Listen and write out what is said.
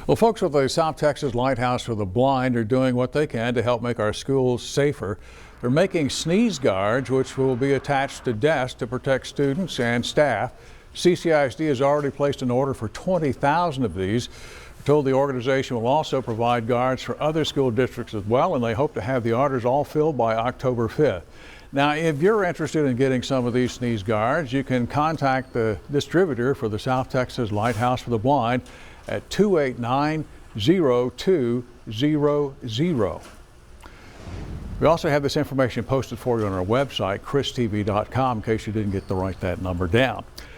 Well, folks with the South Texas Lighthouse for the Blind are doing what they can to help make our schools safer. They're making sneeze guards, which will be attached to desks to protect students and staff. CCISD has already placed an order for 20,000 of these. We're told the organization will also provide guards for other school districts as well, and they hope to have the orders all filled by October 5th. Now, if you're interested in getting some of these sneeze guards, you can contact the distributor for the South Texas Lighthouse for the Blind at 289-0200. We also have this information posted for you on our website, christv.com, in case you didn't get to write that number down.